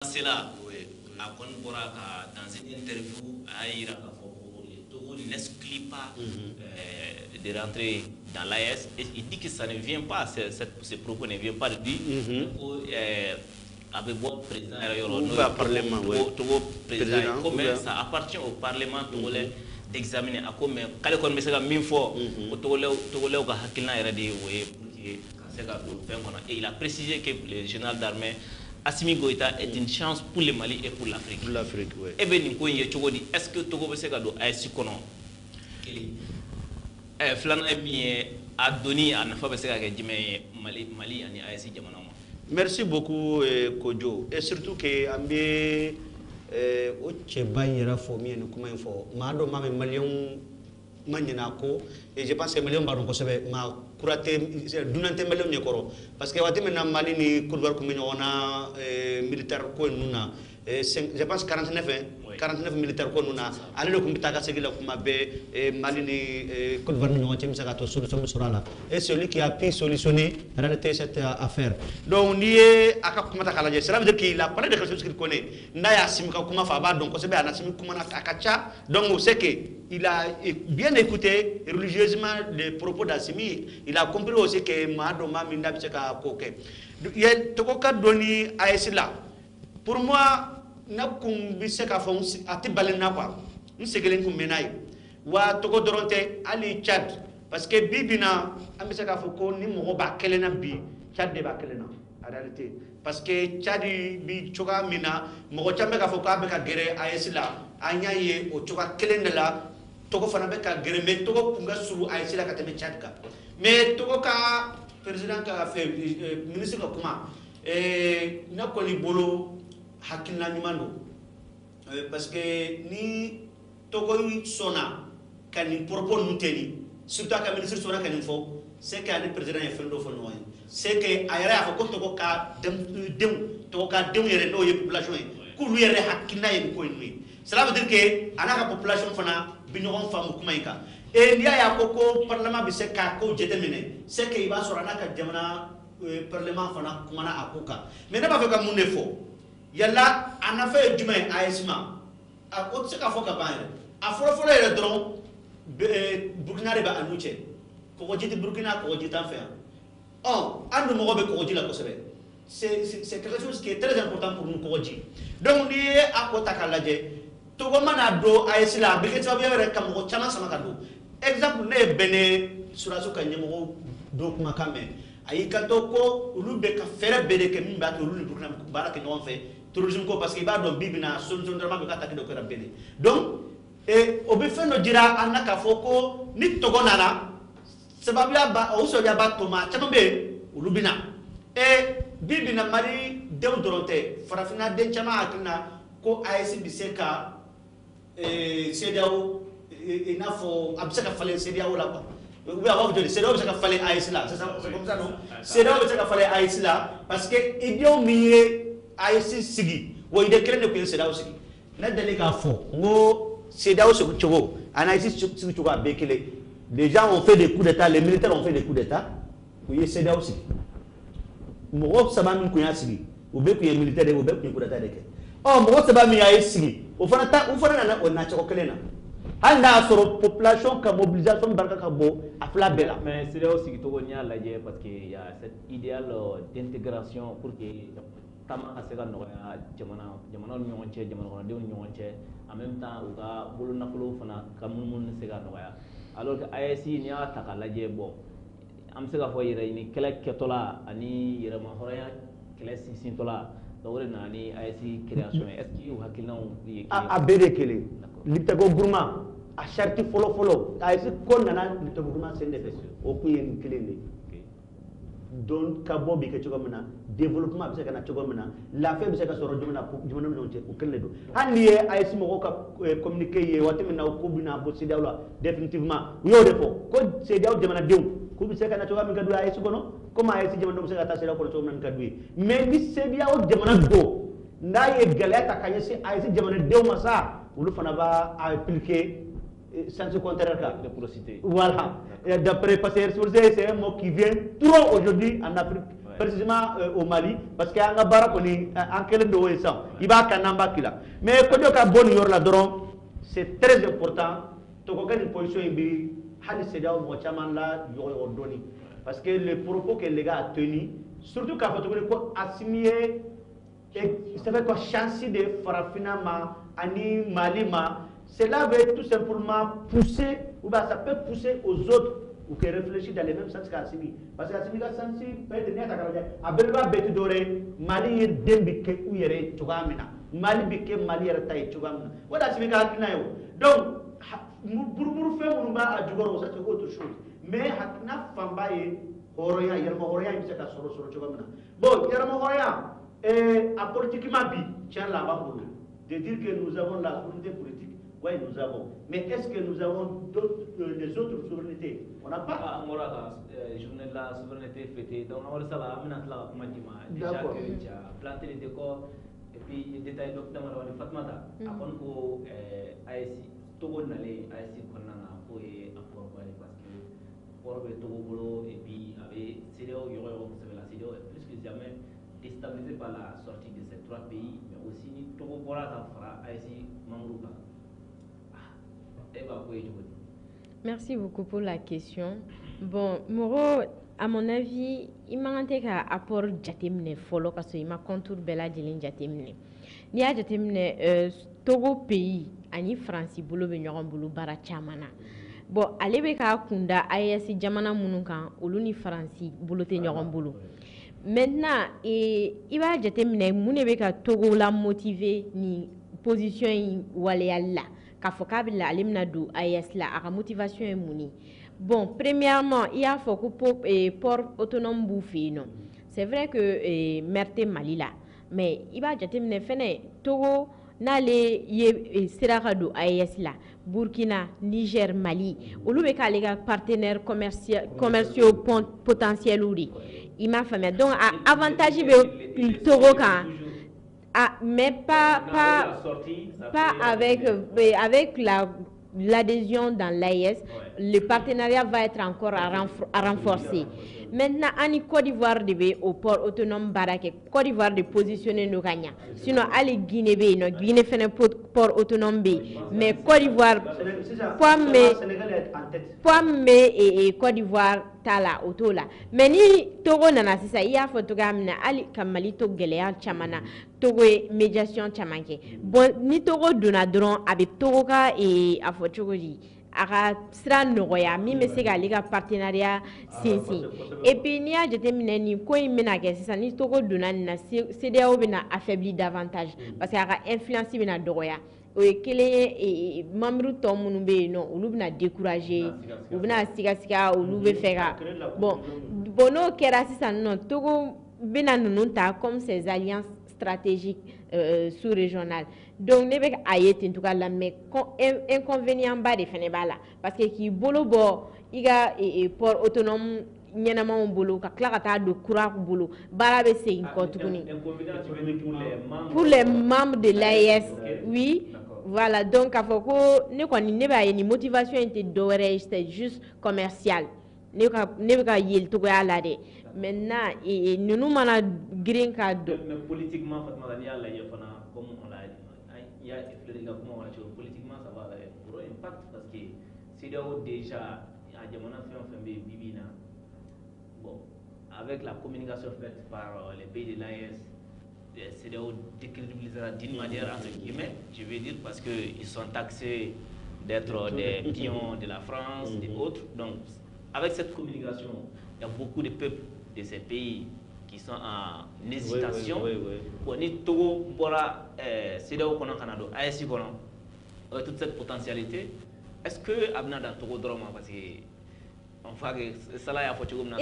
C'est là, à Konbora, dans une interview, Togo n'exclut pas de rentrer dans l'AS. Il dit que ça ne vient pas, ces propos ne viennent pas de lui. Avec votre président, Togo président, ça appartient au Parlement togolais d'examiner à comment et il a précisé que le général d'armée Assimi Goïta est une chance pour le Mali et pour l'Afrique. Pour l'Afrique, oui. Est-ce que Togo Besegado a su qu'on a donné à Nafa Besega Mali et ASI Jamana? Merci beaucoup, Kodjo. Et surtout que Ambi Ochebanyera Fomi et Nukumenfo, Mado Mame Malion Manyanako, et je pense que Malion Baron Kosebe, ma kurate dunante Malion Nyekoro, parce que Watim na Mali ni Kurbar Kuminona militaire ko nuna. Je pense 49 militaires qu'on a. Allez le comité qui la Kumabe, Mali ni Kurbar Nyonche Misakato solution Sorala. Et celui qui a pu solutionner réalité cette affaire. Donc ni akakumata kalaje. Cela veut dire qu'il a parlé de quelque chose qu'il connaît. Naya Simka Kuma Faba donc Kosebe Anasimi Kumana Akacha. Donc on sait que il a bien écouté religieusement les propos d'Assimi. Il a compris aussi que Mahadoma Minda Biseka Koke. Il y a Tokoka Doni Aesila. Pour moi, nakum biseka fon ati balena quoi nsegelen kum menay wa Togo doronte ali Tchad parce que bibina ambiseka foko ni mo ba kelena bi Tchad de ba kelena en réalité parce que Tchad bi choga mina mo chambe ka foka be ka gere ayesila anyaye o choga kelenda la Togo fana be ka gere me Togo kunga suru ayesila ka teme Tchad ka mais Togo ka président ka fait ministre ka kuma na ko li bolo hakilna nyumando parce que ni Togo sona kani propos nuteni surtout ka ministre sona kani fo c'est que le président est fendo fo noy c'est que ayra fa ko Togo ka dem Togo ka dem yere no ye population ku lu yere hakilna ye ko ni cela veut dire que anaka population fana binyon famu kuma ika et niya ya ko parlement bi se ka ko jedemene c'est que iba sora naka jamana parlement fana kuma na akoka mais na ba fe ka munne fo yalla ana fait djumay ASMA a ko se ka foka baare a folo yele dron Burkina reba anuche ko jiti Burkina ko jiti en faire andu mo be ko jiti la ko sebe c'est quelque chose qui est très important pour nous ko jiti donc ni a ko takalaje to go mana do ASLA be ke tabe re kam ko chama sama kadu exemple ne bene surasu ka nyemo do kuma kame ayi kanto ko ulu be ka fere bede ke mimba to ulu Burkina baraka no fait tourisme ko parce que ba do bibina solution drama be ka takdo ko rabele donc obe feno dira anaka foko ni Togo nana sababia ba o so ya ba to ma chambe ulubina bibina mari dem doronte farafina den chama akina ko ASC biseka CEDEAO inafo abseka fale CEDEAO la ba ou bien avoir de CEDEAO biseka fale ASC là c'est comme ça non CEDEAO biseka fale ASC là parce que idio mié ASC sigi wo ide kelen ko CEDEAO sigi na dali ka fo ngo CEDEAO se chogo ana ASC sigi chogo bekele les gens ont fait des coups d'état les militaires ont fait des coups d'état ko CEDEAO sigi mo saba min ko ya sigi o be ko militaire o be ko coup d'état de ke mo saba mi ASC sigi o fana na o na chogo kelena handa soro population ka mobilisation barka ka bo afla bela mais CEDEAO sigi to nya laje parce que il y a cet idéal d'intégration pour que tama ka se ka noya jamana ñonche jamana ko dew ñonche en même temps u ka bolu nakolo fana ka mun se ka noya alors que ASC ni a ta ka laje bo am se ka fo yere ni kala ketola ani yere ma horaya kala sin tola dawre na ni ASC création est-ce que u hakilna a bere kele liptago gourma a charti folo ASC ko nana liptago gourma c'est ne o ku yen kelende donc kabo bi ke chogomna développement bi se kana chogomna la fait bi se ka soro jumna non o kelle do handi ASC mo ka communiquer ye watimina ko bina bo CEDEAO définitivement yo defo ko CEDEAO jamana dew ko bi se kana chogam ka do ASC kono comme ASC jamana do se ka ta CEDEAO ko chogom ka do mais ni CEDEAO jamana do ndaye galata kanya si ASC jamana dew masa ulu fana ba appliquer sans contraire de porosité. Voilà. D'après parce que c'est un mot qui vient trop aujourd'hui en Afrique. précisément au Mali, parce qu'il y a un barak en quel de ça. Il va à Kanamba Kila. Mais quand il y a un bon yor là c'est très important. Tu as une position ibi, Hali Seda ou Mochaman là, yor doni. Parce que les propos que les gars ont tenus, surtout quand tu as assimilé, ça fait quoi chance de Farafina ma, Ani Malima, cela veut tout simplement pousser, ou bien ça peut pousser aux autres ou qui réfléchissent dans les mêmes sens qu'Assimi. Parce qu'Assimi a senti, peut-être net à Karaja, Abelba Betidore, Mali est dembike ou yere Chugamina, Mali bike Mali est taille Chugamina. Voilà Assimi Kakinayo. Donc, pour faire mon bas à Djugoro, ça c'est autre chose. Mais Hakna Fambaye, Horoya, Yerma Horoya, il s'est à Soro Chugamina. Bon, Yerma Horoya, à politiquement, tiens là-bas, de dire que nous avons la souveraineté politique. Oui, nous avons. Mais est-ce que nous avons les autres souverainetés? On n'a pas. Journée de la souveraineté fêtée. Donc, on va savoir, déjà que tu as planté les décors et puis les détails de Fatmata. Après, pour ASI, Togo n'allait ASI Konana pour apport parce que pour le Togo et puis avec CDO, il y aura la CDO plus que jamais déstabilisé par la sortie de ces trois pays, mais aussi Togo pour la ASI Mangroupa. Merci beaucoup pour la question. Bon, Moro, à mon avis, il m'a dit qu'à apport jatemne follow parce qu'il m'a contour bella jilin jatemne. Ni a jatemne Togo pays ani France bolo be ñogon bolo bara chamana. Bon, ale be ka kunda ayasi jamana munu kan olu ni France bolo te ñogon bolo. Maintenant, il va jatemne mune be ka Togo la motiver ni position waleyal la. K'a fɔ k'a bɛ ale bɛna don AES la a ka motivation ye mun ye bon premièrement i y'a fɔ ko port autonome b'u fɛ yen nɔ c'est vrai que maire tɛ Mali la mais i b'a jateminɛ fɛnɛ Togo n'ale ye sera ka don AES la Burkina Niger Mali olu bɛ k'ale ka partenaires commerciaux potentiels de i m'a faamuya donc a avantage bɛ Togo kan. Ah, mais pas avec l'adhésion dans l'AES, le partenariat va être encore à renforcer. Maintenant, en Côte d'Ivoire devait au port autonome Baraké, Côte d'Ivoire de positionner nos gagnants. Sinon, allez Guinée Guinée fait un port autonome B, mais Côte d'Ivoire, et Côte d'Ivoire tala auto la. Mais ni Togo nana c'est ça, il y a photogramme ali kamali to gelea chamana, Togo médiation chamanke. Bon ni Togo dona dron avec Togo ka et a photographie. Aga sera nogoya mi me se ga liga partenariat sinsi et puis ni a jetemine ni ko imena ke sisa ni Togo dona na CDAO bena affaibli davantage parce que aga influence bena dogoya o kele membre to munu be no olu bena décourager ou bena siga olu be fera bon bono kera sisa non Togo bena nunta comme ces alliances stratégiques sous-régionales. Donc, ne bɛ a ye ten togoya la mais inconvénient ba de fɛnɛ b'a la parce que k'i bolo bɔ i ka port autonome ɲɛnamaw bolo ka tila ka taa don kura bolo baara bɛ segin kɔ tuguni pour les membres de l'AES oui voilà donc k'a fɔ ko ne kɔni ne b'a ye ni motivation in tɛ dɔwɛrɛ ye c'est juste commercial ne bɛ ka yeli togoya la dɛ maintenant ninnu mana girin ka don mais politiquement Fatmata n'i y'a lajɛ fana comme on l'a il y a politiquement ça va pour un impact parce que CEDEAO déjà à Djamana fait Bibina bon avec la communication faite par les pays de l'AES CEDEAO décrédibilisera d'une manière entre guillemets je veux dire parce que ils sont taxés d'être des pions de la France et autres donc avec cette communication il y a beaucoup de peuples de ces pays qui sont en hésitation. Bon, ni Togo bora CEDEAO kono Canada, AES kono toute cette potentialité. Est-ce que abna dans Togo drama parce que on voit que ça là y a faut comme ça.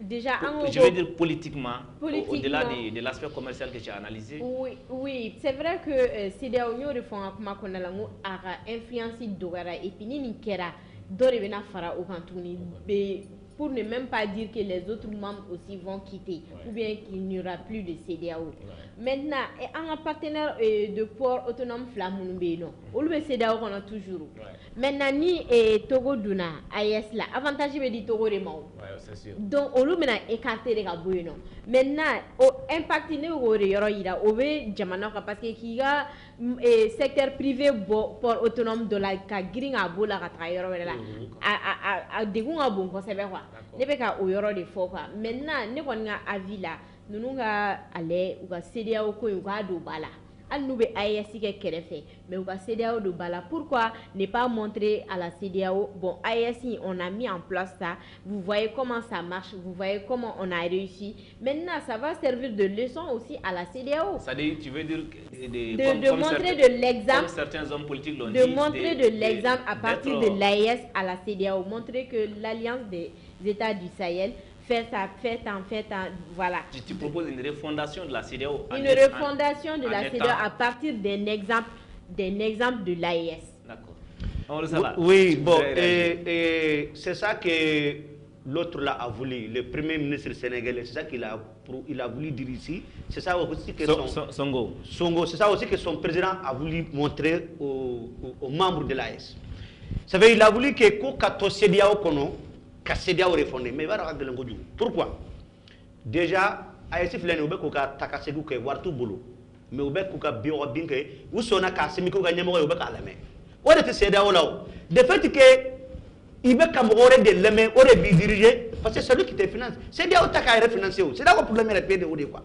Déjà je veux dire politiquement au-delà de l'aspect commercial que tu as analysé. Oui, c'est vrai que CEDEAO nous refont kuma konala ngo a influence dogara et puis ni kera dore bena fara o kantuni be pour ne même pas dire que les autres membres aussi vont quitter, ou bien qu'il n'y aura plus de CEDEAO. Maintenant, un partenaire de port autonome Flamounbe, on le CEDEAO qu'on a toujours. Maintenant, ni Togo Duna, AES là, avantage veut dire Togo de Mao. Donc, on le maintenant écarté de Gabouino. Maintenant, impact ne au yoro ira, au ve jamana parce que qui a secteur privé port autonome de la Kagring à Bola à travailler là, à dégoût à bon conseil quoi. Ne peut qu'à au yoro de faux quoi. Maintenant, ne qu'on a avis là, nous nous aller ou à CEDEAO ko ou à Dobala. Nous be AES fait, mais au CEDEAO de Bala. Pourquoi ne pas montrer à la CEDEAO, bon, AES, on a mis en place ça, vous voyez comment ça marche, vous voyez comment on a réussi. Maintenant, ça va servir de leçon aussi à la CEDEAO. C'est-à-dire, tu veux dire de montrer de l'exemple, certains hommes politiques l'ont dit, de montrer de l'exemple à partir de l'AES à la CEDEAO, montrer que l'Alliance des États du Sahel fait, voilà. Tu proposes une refondation de la CEDEAO. Une refondation de la CEDEAO à partir d'un exemple de l'AES. D'accord. Oui, bon, c'est ça que l'autre là a voulu, le premier ministre sénégalais, c'est ça qu'il a voulu dire ici. C'est ça aussi que Songo, c'est ça aussi que son président a voulu montrer aux membres de l'AES. Ça veut dire qu'il a voulu que quand CEDEAO kono ka CEDEAO refondé, mais il va regarder le goût. Pourquoi? Déjà, AES filene ube ko ka takasegu ke wartu bulu, mais ube ko ka biyo binke, ou sona ka semiko ga nyamo ube ka lame. O de CEDEAO là. De fait que il veut qu'amoré de l'aimer, on est diriger, parce que c'est lui qui te finance. CEDEAO t'a qu'à refinancer. C'est là le problème est de ou de quoi.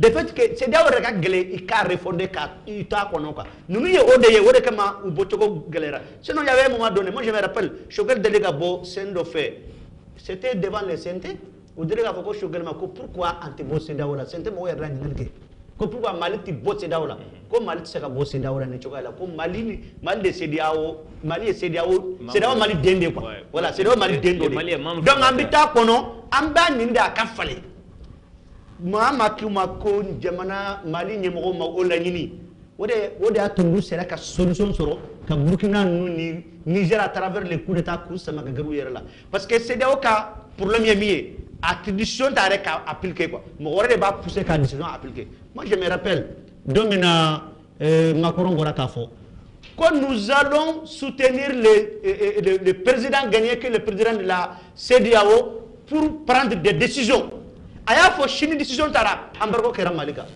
De fait que CEDEAO regarde gelé, il a refondé il t'a quoi non quoi. Nous y est au de kama ou botoko galera. Sinon il y avait un moment donné, moi je me rappelle, Choguel délégué bo sendo fait. C'était devant les synthés. Ou délégué foko Choguel ma ko pourquoi anti-bo CEDEAO là, synthé mo yera ni pourquoi Mali ti bo CEDEAO là? Comme Mali se ka bo CEDEAO là ne choka là, comme Mali de CEDEAO, Mali et CEDEAO Mali dende quoi. Voilà, CEDEAO Mali dende. Donc ambita kono amba ninda ka fale. Mama kuma ko jamana Mali nyemoro ma olanyini. Ode atundu sera ka solution soro ka Burkina ni Niger à travers les coups d'état coup ça ma garu yera là. Parce que CEDEAO ka problème yemi attribution t'arrête à appliquer quoi. Mon de va pousser qu'à décision à appliquer. Moi je me rappelle, Domina Macron Gorakafo, quand nous allons soutenir le président gagné que le président de la CEDEAO pour prendre des décisions. Aya faut chiner décision tara ambargo kera malika.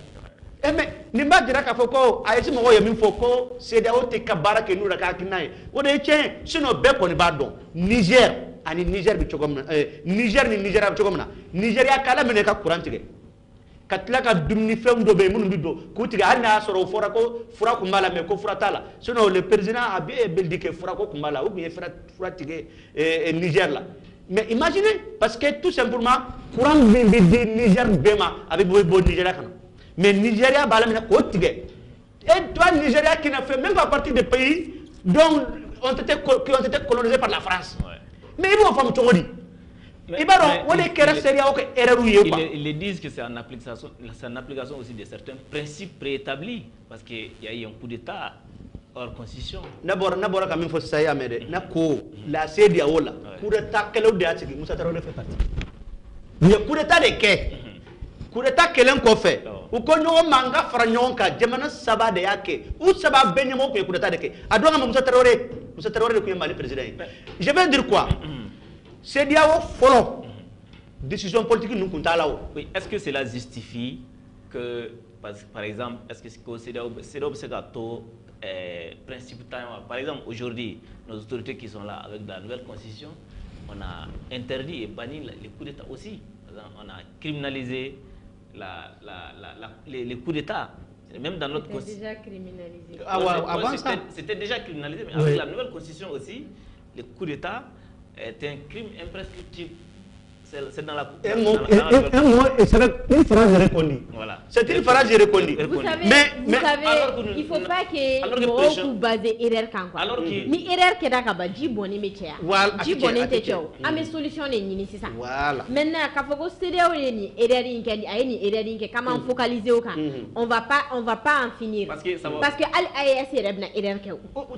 Eh mais nimba dira ka foko ayesi mo yemi foko CEDEAO te kabara ke nura ka kinaye. O de tien sinon be ko ni ba don. Niger ani Niger bi chogomna Niger ni Niger bi chogomna Nigeria kala mene ka courantike katla ka dumni fem do be munu bido ko tiga hanna soro fora ko fura ko mala me ko fura tala sinon le président a bien beldike fura ko mala ou bien fura tige Niger là. Mais imaginez parce que tout simplement courant bi Niger bema avec bo Nigeria kana mais Nigeria bala mena ko tige et toi Nigeria qui n'a fait même pas partie des pays dont qui ont été colonisés par la France. Mais ils vont faire tout ils le disent que c'est en application aussi de certains principes préétablis parce qu'il y a eu un coup d'État hors constitution. D'abord, quand même, il faut savoir la CEDEAO, là, coup d'État, quel est le Moussa Traoré fait partie. Le coup d'État de quai, coup d'État quel est qu'on fait. Ou qu'on a manga franyonka, demana saba de yake, ou saba benyamo pour le coup d'État de quai. Adouanga Moussa Traoré le Mali président. Je vais dire quoi? CEDEAO follow décision politique nous comptons là-haut. Oui, est-ce que cela justifie que, par exemple, est-ce que CEDEAO c'est gâteau principe par exemple aujourd'hui nos autorités qui sont là avec la nouvelle constitution, on a interdit et banni les coups d'État aussi. On a criminalisé les coups d'État. Même dans notre constitution. C'était déjà criminalisé. Avant ça, c'était déjà criminalisé, mais avec la nouvelle constitution aussi, les coups d'État est un crime imprescriptible. C'est dans la... Un mot, et c'est une phrase répondue. Voilà. C'est une phrase répondue. Vous savez, il ne faut pas que vous basez erreur quand quoi. Ni erreur qui est là, ji bonne métier. Ji bonne métier. A mes solutions ni c'est ça. Voilà. Maintenant, quand vous CDAO ni erreur ni erreur ni comment focaliser au camp. On va pas en finir. Parce que al AES erreur que.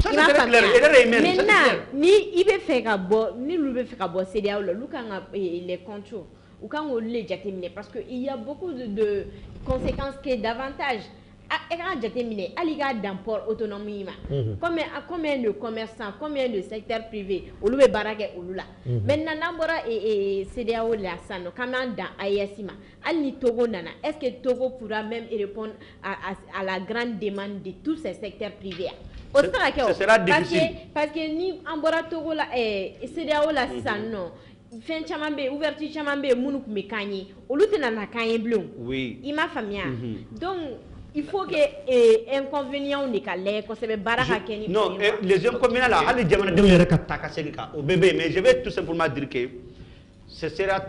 Ça c'est clair. Erreur est même. Maintenant, ni il veut faire ka ni lui veut faire ka CDAO le les contours ou quand on les détermine parce que il y a beaucoup de conséquences qui d'avantages à déterminer à l'égard d'un port autonomie combien de commerçants, combien de secteurs privés ou le baraque ou là maintenant n'ambora et CDAO la sano comment dans AESIMA al Togo nana est-ce que Togo pourra même répondre à la grande demande de tous ces secteurs privés? Ce sera difficile parce que ni ambora Togo la CDAO la sano fin chaman be ouverture chaman be munu ku me kanyi olu tena na kanyi bleu oui il m'a famia donc il faut que inconvénients ne kale ko sebe baraka keni non les inconvénients là hali jamana dem yere ka taka selika au bébé mais je vais tout simplement dire que ce sera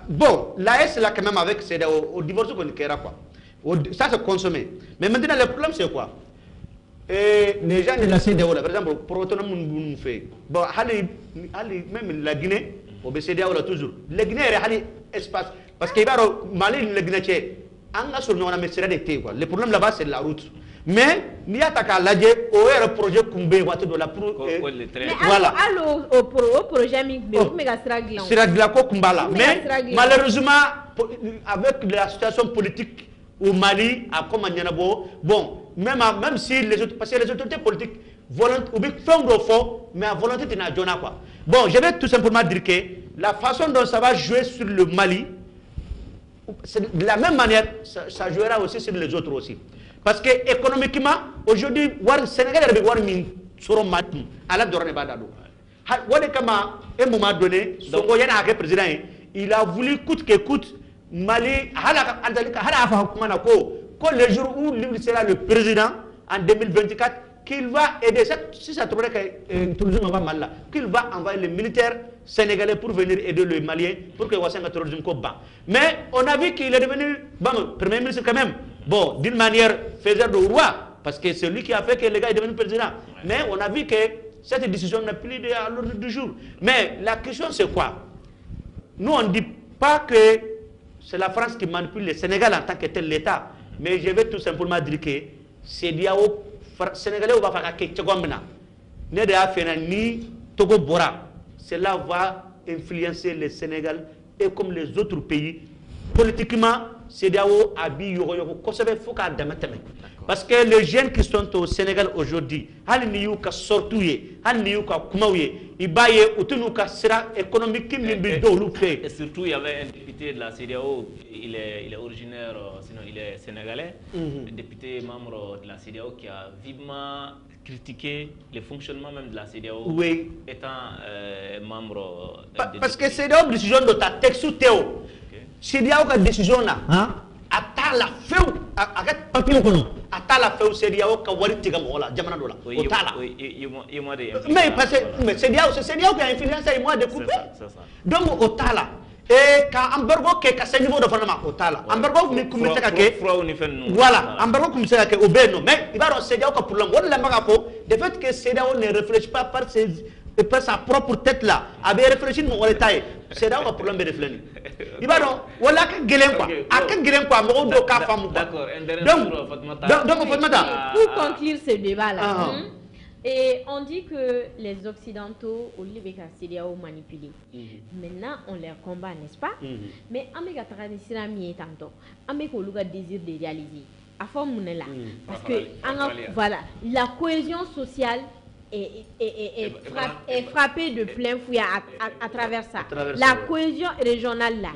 bon l'AS là quand même avec c'est au divorce qu'on kera quoi ça c'est consommé mais maintenant le problème c'est quoi les gens de la CEDEAO là par exemple pour autonome fait bon hali même la Guinée au BCDAO là toujours les Guinéens hali espace parce que ibaro Mali le Guinée anga sur non mais c'est des quoi le problème là-bas c'est la route mais ni ataka ladje au projet kumbe watu de la pour voilà allo au projet mi mega siragla ko kumbala mais malheureusement avec la situation politique au Mali à comme bon même si les autres parce que les autorités politiques ou bien font de fond mais à volonté de na jona quoi bon je vais tout simplement dire que la façon dont ça va jouer sur le Mali de la même manière ça jouera aussi sur les autres aussi parce que économiquement aujourd'hui war Sénégal est war min soro matu ala dorane badado wade kama un moment donné songo yana ke président il a voulu coûte que coûte Mali hala andalika hala afa kumana ko le jour où lui sera le président en 2024 qu'il va aider si ça trouverait que tourisme va mal là qu'il va envoyer les militaires sénégalais pour venir aider les Maliens pour que Ouassanga tourisme ko bas mais on a vu qu'il est devenu premier ministre quand même bon d'une manière faiseur de roi parce que c'est lui qui a fait que le gars est devenu président mais on a vu que cette décision n'a plus à l'ordre du jour mais la question c'est quoi nous on ne dit pas que c'est la France qui manipule le Sénégal en tant que tel l'État mais je vais tout simplement dire que c'est Diao Sénégalais va faire quelque chose ne de affaire ni Togo Bora cela va influencer le Sénégal et comme les autres pays politiquement c'est Diao abi yoro parce que les jeunes qui sont au Sénégal aujourd'hui hal ni yuka sortuye hal ni yuka kumauye ibaye utunuka sera économique qui mbi dolu fait et surtout il y avait un député de la CEDEAO il est originaire sinon il est sénégalais un député membre de la CEDEAO qui a vivement critiqué le fonctionnement même de la CEDEAO étant membre parce que CEDEAO décision de ta texte Théo CEDEAO ka décision là ata la feu avec papier kono ata la feu CEDEAO ka wari tiga mo la jamana do la otala mais parce que mais CEDEAO qui a influencé moi de couper donc otala et ka embargo ke ka sa niveau de fondement otala embargo ni kumisa ka ke voilà embargo kumisa ka ke obeno mais ibaro CEDEAO ka problème wala maka ko de fait que CEDEAO ne réfléchit pas par sa propre tête là avait réfléchi mon détail c'est là un problème de réfléchir il va donc voilà que gelen quoi à que gelen quoi mo do ka femme d'accord donc pour conclure ce débat là et on dit que les occidentaux au lieu de CEDEAO manipulés maintenant on les combat n'est-ce pas mais amega tradition mi tanto ameka luga désir de réaliser à forme là parce que voilà la cohésion sociale est frappée de plein fouet à travers ça. La cohésion régionale là,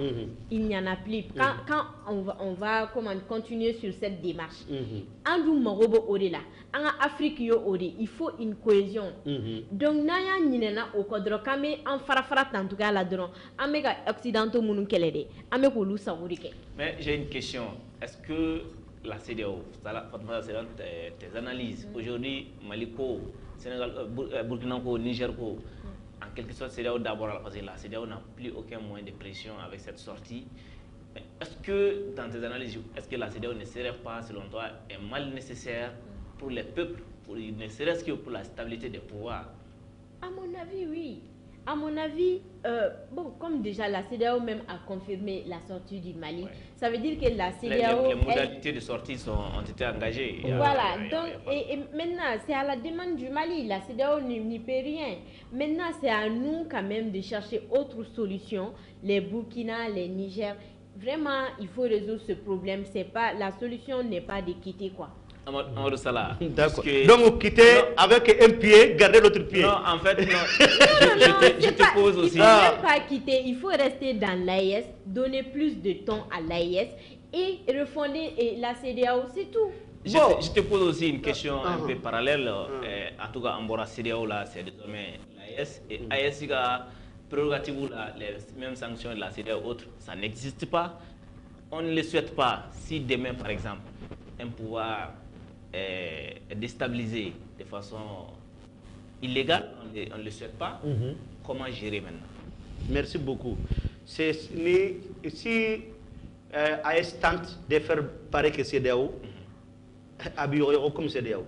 il n'y en a plus. Quand on va continuer sur cette démarche, en Afrique, il faut une cohésion. Donc, naya n'ina au cadre kame en farafara en tout cas là-dedans, amega occidentaux mounou kelede, ameka lu saourike. Mais j'ai une question. Est-ce que la CEDEAO, c'est dans tes analyses aujourd'hui, Maliko, Sénégal, Burkina Faso, Niger, en quelque sorte, CEDEAO d'abord, parce que la CEDEAO n'a plus aucun moyen de pression avec cette sortie. Est-ce que, dans tes analyses, est-ce que la CEDEAO ne serait pas, selon toi, un mal nécessaire pour les peuples, ne serait-ce que pour la stabilité des pouvoirs? À mon avis, oui. À mon avis, bon, comme déjà la CEDEAO même a confirmé la sortie du Mali, ça veut dire que la CEDEAO... Les modalités de sortie ont été engagées. Voilà, donc, et maintenant, c'est à la demande du Mali, la CEDEAO n'y peut rien. Maintenant, c'est à nous quand même de chercher autre solution, les Burkina, les Niger. Vraiment, il faut résoudre ce problème. La solution n'est pas de quitter, quoi. Amadou Salah. D'accord. Donc, quitter avec un pied, garder l'autre pied. Non, en fait, je te pose aussi. Il ne faut même pas quitter, il faut rester dans l'AES, donner plus de temps à l'AES et refonder la CEDEAO, c'est tout. Je te pose aussi une question un peu parallèle. En tout cas, en Bora CEDEAO, là, c'est désormais l'AES. Et l'AES, prérogative, les mêmes sanctions de la CEDEAO ou autres, ça n'existe pas. On ne le souhaite pas. Si demain, par exemple, un pouvoir déstabilisé de façon illégale, on ne le souhaite pas. Comment gérer maintenant? Merci beaucoup. Si AES tente de faire pareil que CEDEAO, habillons comme CEDEAO.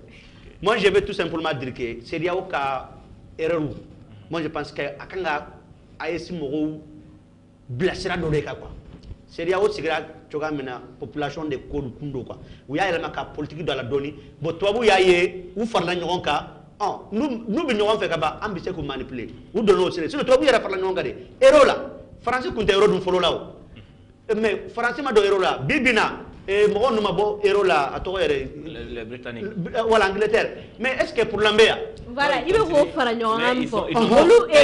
Moi, je vais tout simplement dire que CEDEAO a erreur. Moi, je pense que AES Moro blessera dans les cas. CEDEAO c'est la population de Kodukundo quoi. Où il y a la politique dans la donnée. Bon, toi vous y avez ou faire la nyonka. Nous nous fait kaba ambitieux pour manipuler. Ou donner au Sénégal. Si toi vous y avez faire la nyonka de. Héros là. Français compte héros d'un follow là. Mais français m'a donné héros là. Bibina. Et moi nous m'a bon héros là. À toi les Britanniques. Voilà Angleterre. Mais est-ce que pour l'Ambéa? Voilà, il veut faire la nyonka. Les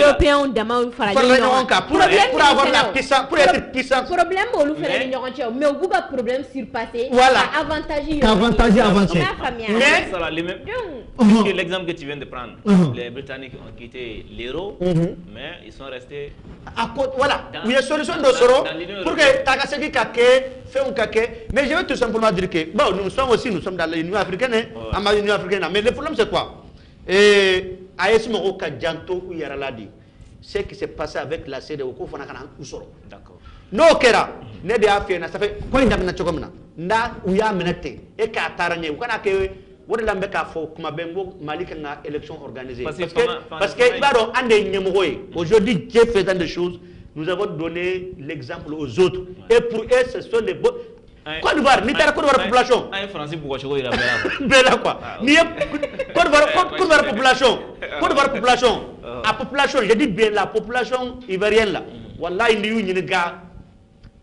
Européens demandent faire la nyonka. Pour avoir la puissance, pour être puissant. Problème au loup faire la nyonka. Mais au bout d'un problème surpassé. Voilà. Avantage. Avancé. Mais l'exemple que tu viens de prendre, les Britanniques ont quitté l'euro, mais ils sont restés. Voilà. Il y a une solution de soro pour que Takaseki Kake fait un Kake. Mais je veux tout simplement dire que bon, nous sommes dans l'Union africaine, l'Union africaine. Mais le problème c'est quoi? AES Moro Kadjanto ou Yaraladi, ce qui s'est passé avec la CEDEAO, d'accord. No kera, ne de affaire, ça fait quoi il a chokomna, nda ou ya menete, et qu'à tarane, ou qu'on a que, ou de l'ambeka fo, comme a bengo, Malik a élection organisée. Parce que, ande nyemoué, aujourd'hui, Dieu faisant des choses, nous avons donné l'exemple aux autres. Et pour eux, ce sont les bons. Côte d'Ivoire, ni t'as Côte d'Ivoire population. Un Français pour il a bela quoi. Ni Côte d'Ivoire population. Côte d'Ivoire population. La population, je dis bien la population ivoirienne là. Wallahi ni gars.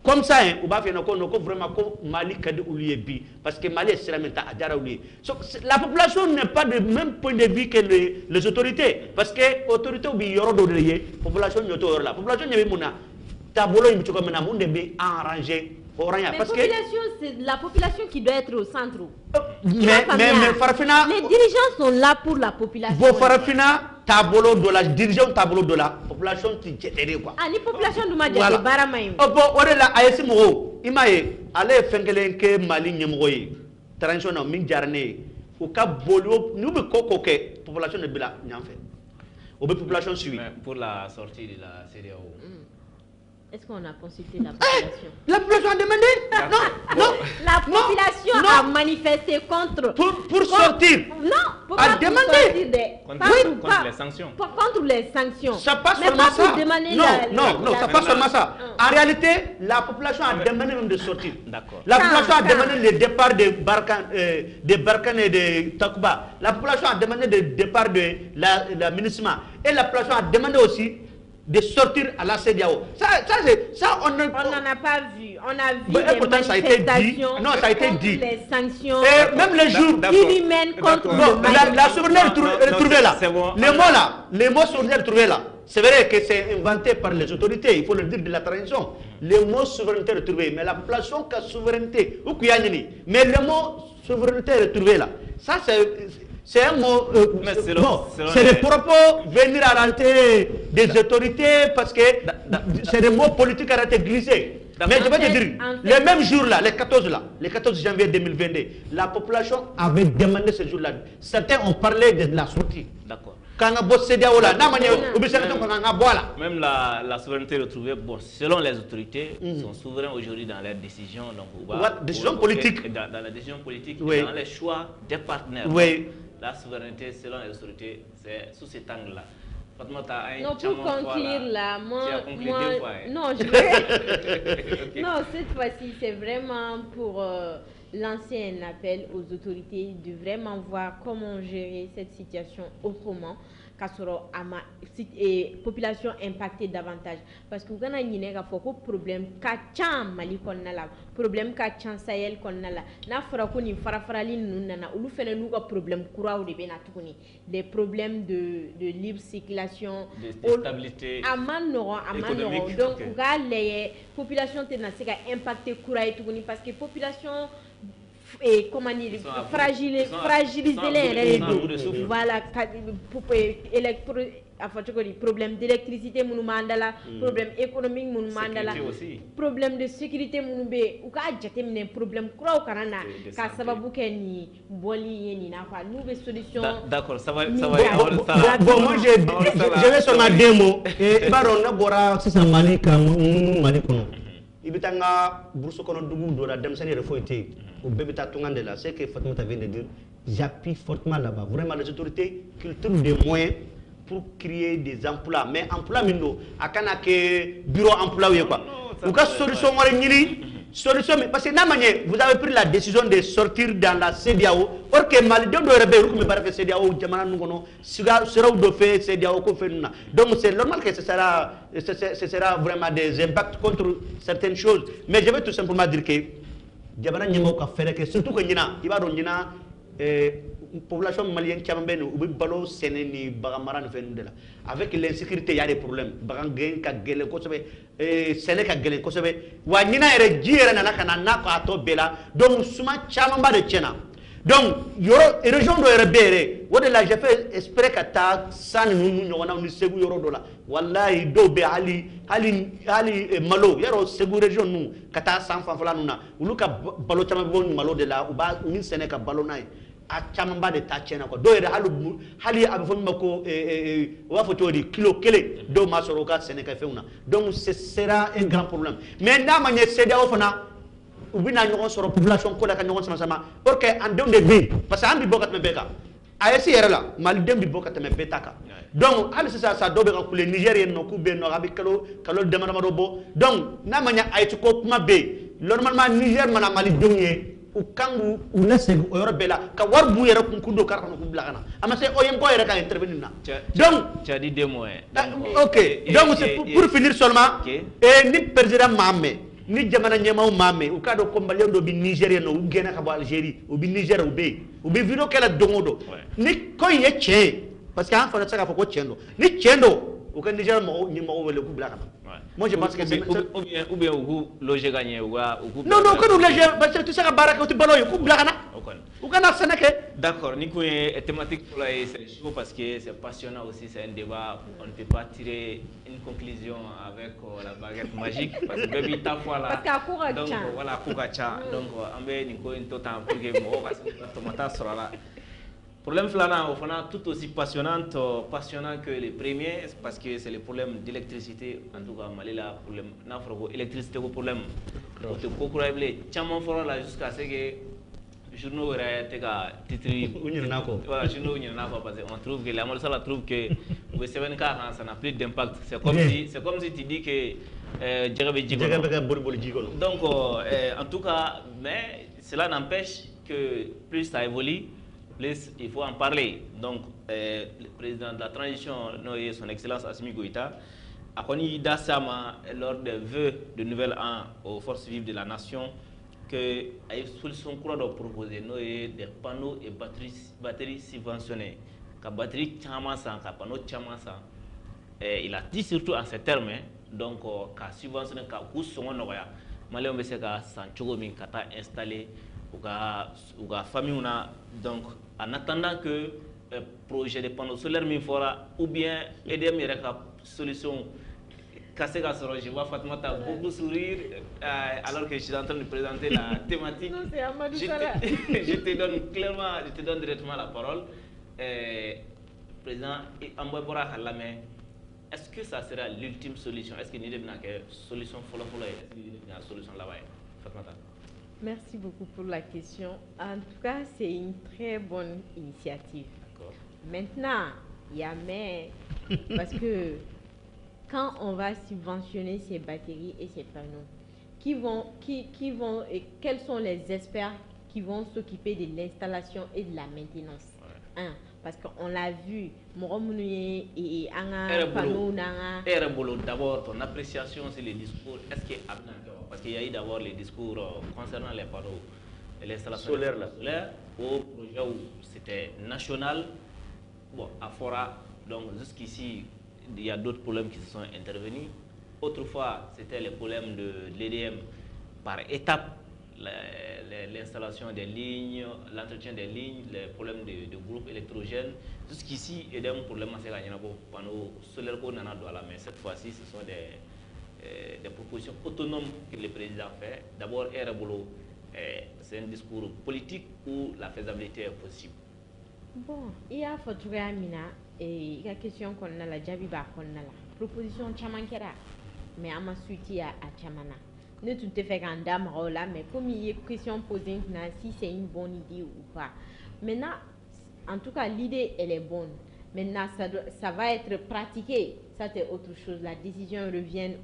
Comme ça, on va faire vraiment comme Mali kadi oulié parce que Mali est seulement à Djara oulié. La population n'est pas du même point de vue que les autorités parce que les autorités oublient yoro d'oreiller, population nyoto la population n'y est mona. Tabolo y mchoko mena monde bien arrangé. Mais parce c'est la population qui doit être au centre. Mais Farafina, les dirigeants sont là pour la population. Bon Farafina, tableau de la dirigeant tableau de la population qui est quoi. Ah, les populations de Madjadi Baramaï. Oh bon, on est là à Esimo. Imaye, allez fengelenke Mali nyemroye. Transition min jarne. Au cap bolio, nous me cocoque population de Bila nyamfe. Au population suit. Pour la sortie de la CEDEAO. Est-ce qu'on a consulté la population? La population a demandé? Non. La population a manifesté contre. Pour sortir. Non, a demandé. Contre les sanctions. Contre les sanctions. Ça passe seulement ça. Non, ça passe seulement ça. En réalité, la population a demandé même de sortir. D'accord. La population a demandé le départ de Barkhane et de Takuba. La population a demandé le départ de la MINUSMA. Et la population a demandé aussi de sortir à la CEDEAO. Ça on n'en a pas vu. On a vu des manifestations contre les sanctions. Et même les jours inhumaines contre la souveraineté retrouvée là. Les mots souveraineté retrouvés là. C'est vrai que c'est inventé par les autorités, il faut le dire de la transition. Les mots souveraineté retrouvée, mais la population qui a souveraineté, mais le mot souveraineté retrouvée là, ça c'est un mot, c'est des propos venir arrêter des autorités parce que c'est des mots politiques arrêtés glissés. Mais je vais te dire, le même jour là, les 14 janvier 2022, la population avait demandé ce jour-là. Certains ont parlé de la sortie. D'accord. Même la souveraineté retrouvée, bon, selon les autorités, sont souverains aujourd'hui dans leurs décisions. Décisions politiques. Dans la décision politique, oui. Dans les choix des partenaires. Oui. La souveraineté, selon les autorités, c'est sous cet angle-là. Non, pour conclure là, moi non, non, cette fois-ci, c'est vraiment pour lancer un appel aux autorités de vraiment voir comment gérer cette situation autrement, car et population impactée davantage. Parce que vous avez un problème kachan Mali konnala, problème kachan Sahel konnala. Na fera ko ni farafarali nunana, ulu fene nuka problème kura ou de benatukuni, des problèmes de libre circulation, de stabilité économique. Donc vous avez population tenasika impacté kura et tukuni parce que population et comment dire fragiliser les voilà problème d'électricité mandala problème économique mandala problème de sécurité munube ou ka jatemine problème kura kanana ka sababu ke ni boli yeni na fa nouvelle solution. D'accord, ça va bon moi je vais sur ma démo et baron na bora c'est Mali kono ibitanga bourse kono dugu do la demsani refoité au bébé tatungande là c'est que Fatoumata vient de dire j'appuie fortement là-bas vraiment les autorités qui trouvent des moyens pour créer des emplois mais emplois mindo akana ke bureau emploi ou quoi ou ka solution wala ñini solution parce que namanye vous avez pris la décision de sortir dans la CEDEAO or que Mali do rebe ko me bara CEDEAO jamana ngono sera do fait CEDEAO ko fait na donc c'est normal que ce sera vraiment des impacts contre certaines choses mais je vais tout simplement dire que jamana ñemo ka fere que surtout que ñina ibaro ñina population malienne qui a un ballon sénéni bagamara ne fait nous de là avec l'insécurité il y a des problèmes bagangé ka gele ko sobe séné ka gele ko sobe wa ñina ere jiere na kana na ko ato bela donc suma chama ba de tchena donc yoro région do ere béré wode la j'ai fait espérer ka ta san nu ñona ni segu yoro do la wallahi do be ali malo yoro segu région nu kata san fa fala nuna uluka balo chama bon malo de la uba ni séné ka balo nay a chamamba de tachena ko do yere hali abe fon mako wa photo di kilo kele do masoroka Sénégal feuna donc ce sera un grand problème mais na manye CEDEAO fana ubina ñoko soro population ko la ka ñoko sama parce que en donde bi parce que ambi bokat me beka ayesi yere la mal dembi bokat me betaka donc ali ça do be ko le Nigérien no ku be no abi kalo demana ma do bo donc na manya ay ko kuma be normalement Niger mana Mali donye u kangu u lesegu o yoro bela ka war bu yere kun kundo karano ku blagana ama c'est oyem ko yere ka intervenir na donc tu as dit deux mots ok donc c'est pour finir seulement et ni président Mamé ni jamana ñemaw Mamé u kado ko mbalion do bi Nigérien no u gena ka bo Algérie u bi Niger u be vidéo kala dongodo ni ko ye tché parce que en fa ça ka ko tchendo ni tchendo au Niger mo ni mo wele ku blagana moi je pense que c'est ou bien ou loger gagner ou non que nous loger parce que tu sais que baraka tu baloy ku blagana ou kana sanake d'accord ni ko est thématique pour la c'est chaud parce que c'est passionnant aussi c'est un débat on ne peut pas tirer une conclusion avec la baguette magique parce que baby ta fois là donc voilà kukacha donc ambe ni ko into temps pour que mo parce que tomata sera là problème flana au fana tout aussi passionnant que les premiers parce que c'est le problème d'électricité en tout cas malila problème nafro électricité ko problème to ko kurable chamon foro là jusqu'à ce que journaux tega titri voilà journaux parce qu'on trouve que la mode ça la trouve que le 7K ça n'a plus d'impact c'est comme si tu dis que donc en tout cas mais cela n'empêche que plus ça évolue plus il faut en parler. Donc, le président de la transition, son Excellence Assimi Goïta, a connu d'Assama lors des vœux de nouvel an aux forces vives de la nation que les solutions qu'on doit proposer des panneaux et batteries subventionnées. Que batterie tchamasa, que panneau tchamasa. Il a dit surtout en ces termes, donc, qu'à subventionner, qu'à coût son noya. Malé on veut que Sancho min kata installé ou qu'à famille donc en attendant que projet de panneaux solaires min fora ou bien aider mes solution cassé Kassoro, je vois Fatoumata beaucoup sourire alors que je suis en train de présenter la thématique. Non, c'est Amadou Sala. Je te donne clairement, je te donne directement la parole. Président Amboy Bora Halame, est-ce que ça sera l'ultime solution? Est-ce qu'il y a une solution solution là-bas? Fatoumata. Merci beaucoup pour la question. En tout cas, c'est une très bonne initiative. Maintenant, il y a mais parce que quand on va subventionner ces batteries et ces panneaux, quels sont les experts qui vont s'occuper de l'installation et de la maintenance? Parce qu'on l'a vu, d'abord, ton appréciation sur les discours, est-ce qu'il y a, parce qu'il y a eu d'abord les discours concernant les panneaux et l'installation solaire au projet où c'était national, bon, à Fora, donc jusqu'ici, il y a d'autres problèmes qui se sont intervenus. Autrefois, c'était les problèmes de l'EDM par étapes, l'installation des lignes, l'entretien des lignes, les problèmes de groupes électrogènes. Jusqu'ici, il y a un problème assez grand pour les panneaux solaires qu'on a dans la main. Cette fois-ci, ce sont des propositions autonomes que le président fait. D'abord, c'est un discours politique où la faisabilité est possible. Bon, il y a la question qu'on a la Jabiba qu'on a la proposition Chamankera, mais à ma suite à Chamana. Ne tout est fait qu'un dame là, mais comme il y a une question posée, si c'est une bonne idée ou pas. Maintenant, en tout cas, l'idée elle est bonne. Maintenant, ça va être pratiqué. Ça c'est autre chose. La décision revient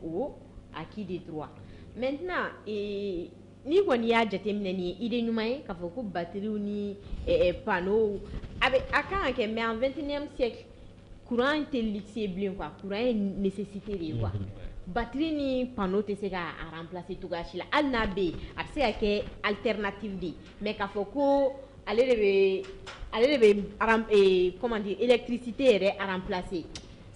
à qui des droits. Maintenant, ni qu'on y a jeté ni idée numéro qu'il faut que batterie ni panneau avec mais en 21e siècle courant intelligent bien quoi courant nécessité quoi batterie ni panneau te se ka remplacer tout gâchis là alnabe c'est que alternative dit mais qu'il faut que aller comment dire électricité à remplacer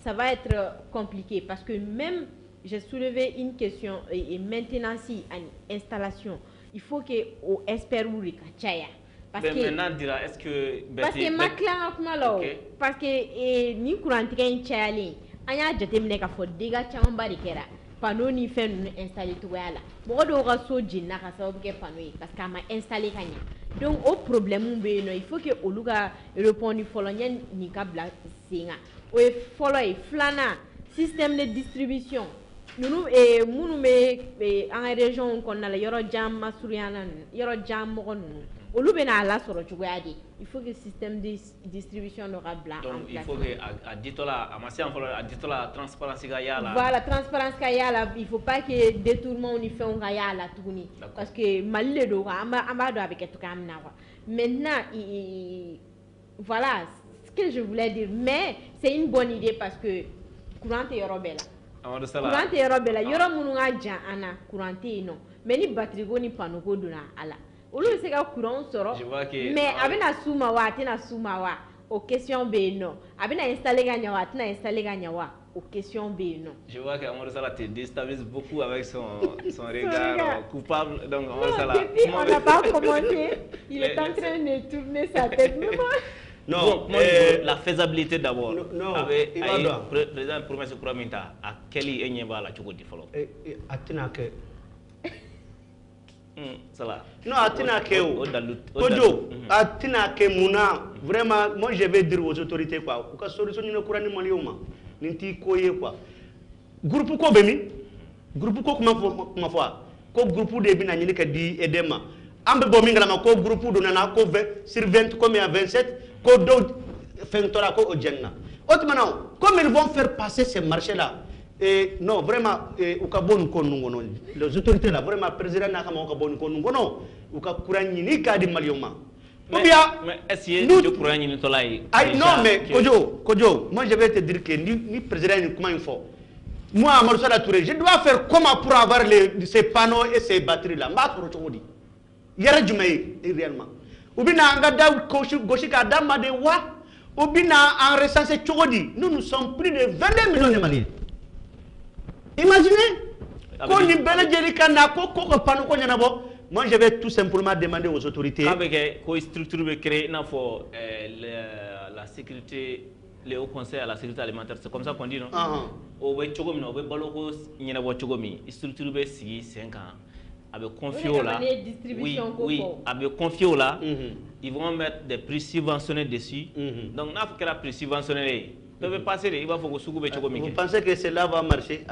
ça va être compliqué parce que même j'ai soulevé une question et maintenant si une installation il faut que au esperuri kachaya parce que maintenant dira est-ce que parce que makla kuma lo parce que ni courant tika chali anya jate mine ka fo diga chama bari kera panneau ni fait nous installer tout là bo do ga so jinna ka sababu ke panneau parce que ma installer kanya donc au problème be no il faut que oluga répondre folonyen ni ka bla singa o follow flana système de distribution nous munu me en région qu'on a la yoro jam masuriana yoro jam mo nous olu bena la soro chugadi il faut que le système de distribution n'aura blanc donc il faut que à ditola à massi en à ditola transparence ga yala voilà transparence ga yala il faut pas que détournement on y fait on ga yala tourni parce que malile do amba do avec tout comme na maintenant voilà ce que je voulais dire mais c'est une bonne idée parce que courant est robela courant est robela yoro munu ga jan ana courant non mais ni batterie go ni panneau go dona ala olu se ka courant soro mais abena suma wa tena suma wa aux questions be non abena installer ganya wa tena installer ganya wa aux questions be non je vois que Amadou Sala te déstabilise beaucoup avec son regard coupable donc Amadou Sala on n'a pas commenté il est en train de tourner sa tête non la faisabilité d'abord non avec président promesse Kouramenta à quel enyeba la choko di follow atina ke Salah. Non, atina ke Ojo, atina ke muna vraiment moi je vais dire aux autorités quoi ka solution ni courant ni malioma ni ti koye quoi groupe ko bemi groupe ko kuma fo ko groupe de bi na ni ka di edema ambe bo mi ngala ko groupe do na ko 20 sur 20 comme à 27 ko do fentora ko ojenna autrement comment ils vont faire passer ces marchés là. Et non, vraiment, au Cabon, les autorités là, vraiment, le président n'a pas de au Kakourani, ni Kadi Malioma. Mais essayez de courant ni tolai. Non, mais Kojo, moi je vais te dire que ni président ni comment il faut. Moi, à Marcel Touré, je dois faire comment pour avoir ces panneaux et ces batteries là. Il y a réellement. Ou bien, on a gauche kadama de wa, ou bien, en recensé Chogodi. Nous sommes plus de 22 millions de Maliens. Imaginez, moi je vais tout simplement demander aux autorités. Avec une structure créée pour la sécurité le Haut Conseil à la sécurité alimentaire, c'est comme ça qu'on dit, non? Au Bechogomi, au Bebaloko, il y a un Chogomi, il structure 5 ans. Avec confié là, oui, avec confié là, ils vont mettre des prix subventionnés dessus. Donc, n'a pas prix subventionné. Peuvent passer, il va falloir que Chogomi. Vous pensez que cela va marcher?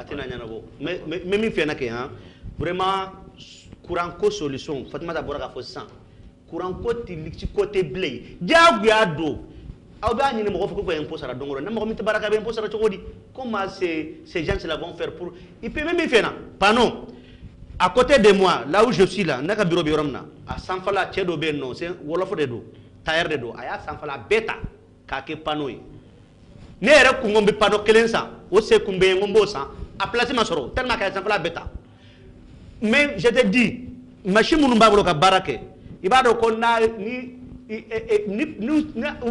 Mais il fait un vraiment courant co solution. Fatima d'abord à faire courant côté blé. Diago. Comment ces gens vont faire pour. Il peut même faire pas non. À côté de moi, là où je suis là, n'a bureau bioromna. À Sanfala, Tchedo Beno, c'est Wolof de do, Taire de do, Aya Sanfala Beta, Kake Panoi. Nere Kungombe Pano Kelensa, Ose Kumbe Ngombosa, à placer ma soro, tellement qu'à Sanfala Beta. Mais je te dis, machine Munumbabloka Barake, il va donc on a ni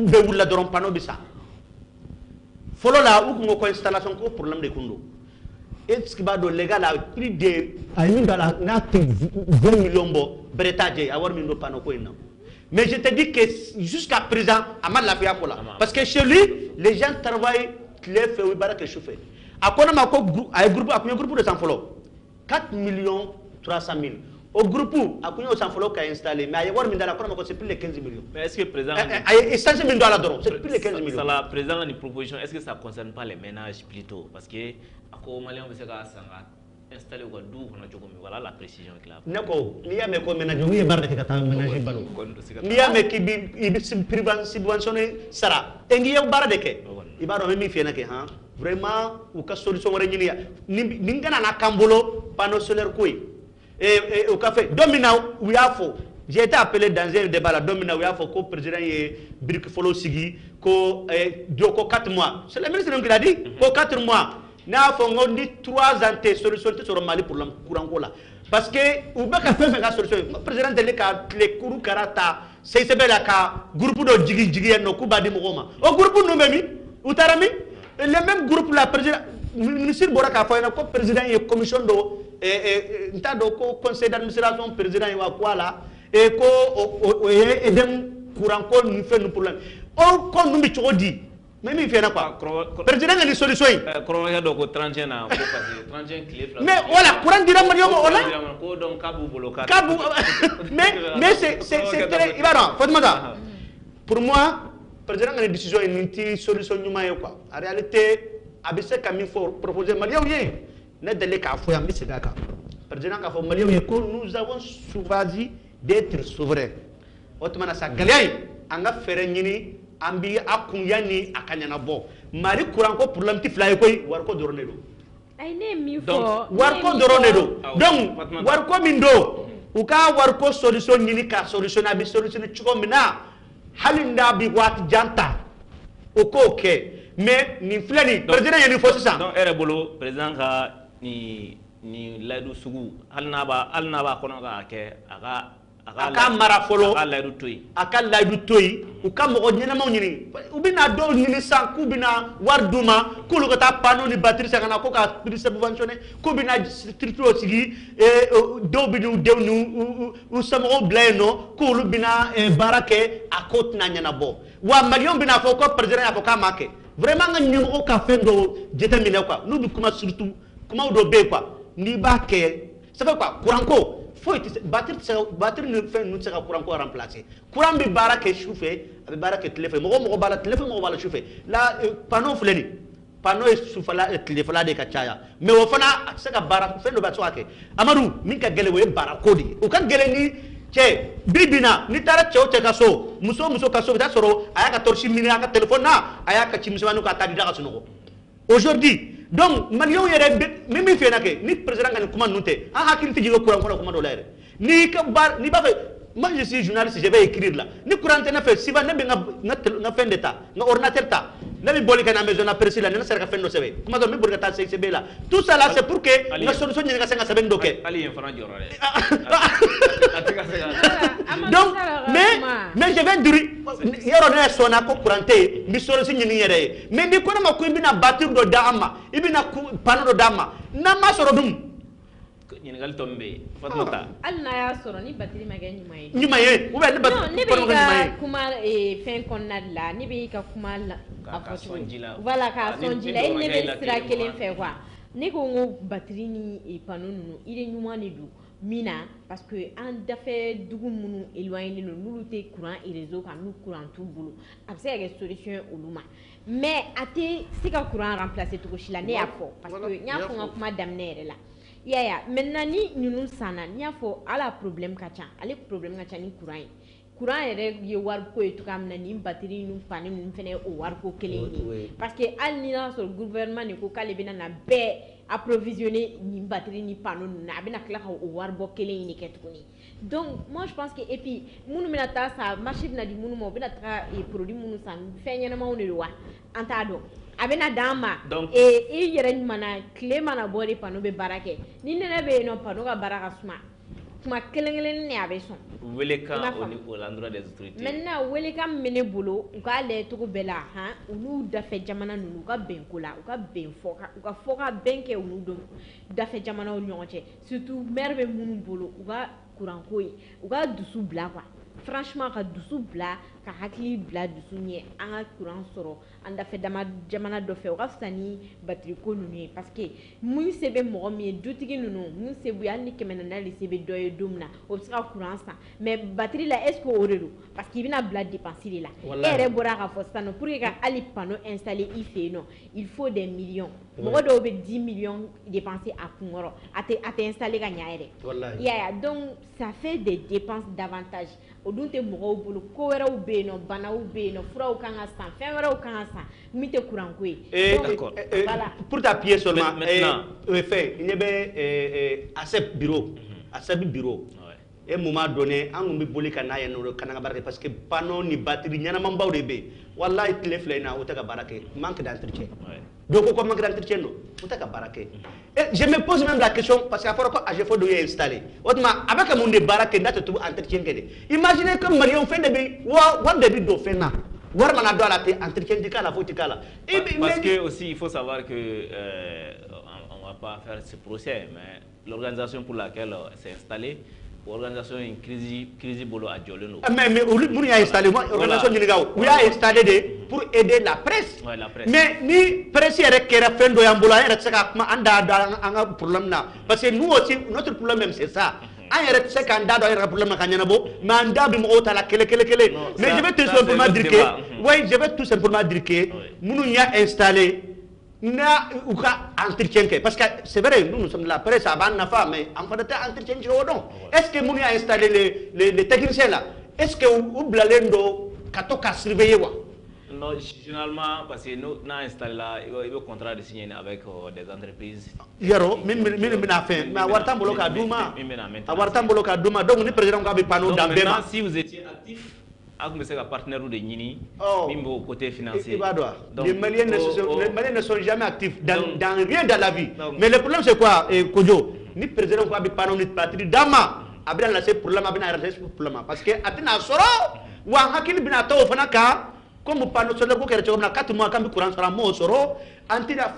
Beoula Doron Pano Bissa. Follow la ou qu'on installation pour problème de Kundo. Est-ce qu'il va de légal à plus de 20 millions de bretage à avoir mis nos panneaux. Mais je te dis que jusqu'à présent, Amal l'a fait à Kola. Parce que chez lui, les gens travaillent, les fait, oui, barre que je fais. À quoi on a un groupe de Sanfolo 4 300 000. Au groupe, à quoi on a Sanfolo qui a installé. Mais à y avoir mis dans la Kola, c'est plus de 15 millions. Mais est-ce que le président. Et 5 000 $, c'est plus de 15 millions. Ça, le président a une proposition, est-ce que ça ne concerne pas les ménages plutôt? Parce que. Installé au Gadou, voilà la précision claire. Nako, il y a mes ménages, oui, barre qui a ménagé ballon. Il y a mes qui subventionné Sarah. Et il y a un barre de quai. Il va remettre Fianake, vraiment, ou qu'à solution régulière. N'ingana na Cambolo, panneau solaire couille. Et au café, Domina, oui, à faux. J'ai été appelé dans un débat là, Domina, oui, à faux, co-président et Birkifolo Sigi, co 4 mois. C'est le ministre qui l'a dit, co 4 mois. N'a on dit 3 ans de solution sur le Mali pour le courant là. Parce que ou bien fait une solution. Le président de les courou karata, c'est le groupe de Jigi no Kuba di Mogoma. Au groupe nous même, ou tarami, le même groupe la président ministre Boraka fait un président et commission de conseil d'administration président et quoi là et ko et dem courant ko nous fait nous problème. On kon nous dit mais il fait quoi? Président a une solution. Mais voilà, courant dira mais c'est très. Pour moi, le président a une décision, une solution. En réalité, ABC Camille faut proposer Malien. Président nous avons choisi d'être souverains. Autrement, ça gagne. On a fait ambi akunyani akanyana bo mari kuranko problème ti fly koy warko doronedo ay ne mi fo warko doronedo donc warko mindo uka warko solution ni ka solution abi solution chiko mina halinda bi wat janta oko ke mais ni flani président yani fo ça donc ere bolo président ka ni laidu sugu halna ba kono ka ke aka marafolo aka laidu toyi uka mogo nyinama nyini ubina do nyini san kubina warduma kulu kata pano ni batterie sakana ko ka subventionné kubina structure sigi do binu dewnu u samo bleno kulu bina barake akot na nyana bo wa million bina fo ko président ya ko ka make vraiment nga nyimo ka fendo déterminé quoi nous bi kuma surtout kuma do be quoi ni ba ke ça fait quoi courant ko faut batterie ne fait nous sera courant quoi remplacer courant bi barake chauffé avec barake téléphone mo bala téléphone mo bala chauffé là panneau fleni panneau est soufala téléphone de kachaya mais au fana saka bara fendo ba soake amadou minka gele we barakodi o kan gele ni che bibina ni tara che o che kaso muso kaso da soro aya ka torchi mini aka téléphone na aya ka chimswanu ka tadi da kaso aujourd'hui donc Malion yere même fi nake ni président ngani kuma nunte a hakili ti jigo courant kuma do laire ni ka bar ni ba fe moi je suis journaliste je vais écrire là ni courant na fait si va na na fin d'état na ordinateur ta na mi boli kana maison na précis là na sera fin do sebe kuma do mi burga ta CCB là tout ça là c'est pour que na solution ni nga senga seben doke ali en fana jorale donc mais je vais dire yaro na sona ko courante mi solution ni yere mais ni ko na ma ko bina batir do dama ibina pano do dama na ma soro dum ɲininkali tɔ min bɛ yen Fatumata hali n'a y'a sɔrɔ ni batiri ma kɛ ɲuman ye ɲuman ye ou bien ni batiri non ne bɛ i ka kuma fɛn kɔnɔna de la ne bɛ i ka kuma a fɔ cogo voilà k'a sɔn ji la e ɲɛ bɛ sira kelen fɛ quoi ne ko n ko batiri ni panneau ninnu idée ɲuman de don min na parce que an dafɛ dugu minnu éloigné don n'olu tɛ courant réseau kan n'u courant t'u bolo a bɛ se ka kɛ solution ye olu ma mais a tɛ se ka courant remplacer cogo si la ne y'a fɔ parce que n y'a fɔ n ka kuma daminɛ yɛrɛ la yaya maintenant ni ninnu sanna n y'a fɔ ala problème ka ca ale problème ka ca ni courant ye courant yɛrɛ ye wariko ye cogoya min na nin batterie ninnu panneau ninnu fana ye o wariko kelen ye parce que hali ni y'a sɔrɔ gouvernement de ko k'ale bɛna na bɛɛ approvisionner nin batterie ni panneau ninnu na a bɛna tila ka o waribɔ kelen in de kɛ tuguni donc moi je pense que et puis minnu bɛna taa sa marché bɛna di minnu ma u bɛna taga produit minnu san fɛn ɲɛnamaw de don wa an t'a dɔn a bɛna d'an ma i yɛrɛ ɲumana tile mana bɔ de panneau bɛ baara kɛ ni nɛnɛ bɛ yen nɔ panneau ka baara ka suma kuma kelen-kelen ne a bɛ sɔn welekan au l'endroit des autorités maintenant welekan min bɛ ne bolo u k'a lajɛ cogo bɛɛ la olu dafɛ jamana ninnu u ka bɛn ko la u ka bɛn u ka fɔ ka bɛn kɛ olu dafɛ jamanaw ni ɲɔgɔn cɛ surtout maire bɛ minnu bolo u ka courant ko ye u ka dusu bila quoi franchement ka dusu bila ka hakili bila dusu ɲɛ an ka courant sɔrɔ an dafɛ jamana dɔ fɛ o ka fisa ni batiri ko ninnu ye parce que mun se bɛ mɔgɔ min ye dutigi ninnu mun se b'u ye hali ni 400 de se bɛ dɔ ye don min na o bɛ se ka courant san mais batiri la est ce que o de don parce que i bɛna bila dépense de la e yɛrɛ bɔra k'a fɔ sisan pour que ka hali panneau installer i fɛ yen nɔ il faut des millions mɔgɔ dɔw bɛ 10 millions dépenser a kunkɔrɔ a tɛ installer ka ɲɛ yɛrɛ yaya donc ça fait des dépenses davantage o dun tɛ mɔgɔw bolo ko wɛrɛw bɛ yen nɔ banaw bɛ yen nɔ furaw kan ka san fɛn wɛrɛw kan ka san min tɛ courant ko ye d'accord pour t'appuyer seulement fait il y avait ASEP bureau et moment donné an kun bɛ boli ka n'a ye n'o kana ka baara kɛ parce que panneau ni batterie ɲɛnamanbaw de bɛ yen wallahi tile filɛ in na o tɛ ka baara kɛ manque d'entretien donc ko manque d'entretien don o tɛ ka baara kɛ je me pose même la question parce que a fɔra ko AGEFO dɔ ye installé o tuma a bɛ ka mun de baara kɛ n'a tɛ tugu entretien kɛ de imaginez que maliyɛnw fɛn de bɛ wari de bɛ don fɛn na wari mana don a la tɛ entretien tɛ k'a la foyi tɛ k'a la parce que aussi il faut savoir que on va pas faire ce procès mais l'organisation pour laquelle c'est installé organisation in crise bolo a jɔlen don mais olu minnu y'a installé organisation ɲininka u y'a installé de pour aider la presse mais ni presse yɛrɛ kɛra fɛn dɔ y'an bolo an yɛrɛ tɛ se ka kuma an da don an ka problème na parce que nous aussi notre problème même c'est ça an yɛrɛ tɛ se k'an da don an yɛrɛ ka problème na ka ɲɛnabɔ mais an da bi mɔgɔw ta la kelen mais je vais tout simplement dire que oui je vais tout simplement dire que minnu y'a installé na u ka entretien kɛ parce que c'est vrai nous sommes la presse a b'an nafa mais an fana tɛ entretien kɛ o dɔn est-ce que minnu y'a installé les techniciens là est-ce que u bilalen don ka to ka surveiller wa non généralement parce que n'a installé là il veut contrat de signer avec des entreprises yaro min bɛna fɛn mais a wari t'an bolo k'a d'u ma a wari t'an bolo k'a d'u ma donc ni président ko a bɛ panneau dan bɛɛ ma si vous étiez actif a tun bɛ se ka partenaire de ɲini min b'o côté financier. I b'a dɔn wa les Maliens ne sont jamais actifs dans rien dans la vie mais le problème c'est quoi Kojo ni président ko a bɛ panneau ni batterie d'an ma a bɛna lase problème a bɛna lase problème parce que a tɛna sɔrɔ wa an hakili bɛna taa o fana kan comme panneau solaire ko kɛra cogo min na 4 mois k'an bɛ courant sɔrɔ an m'o sɔrɔ an tɛna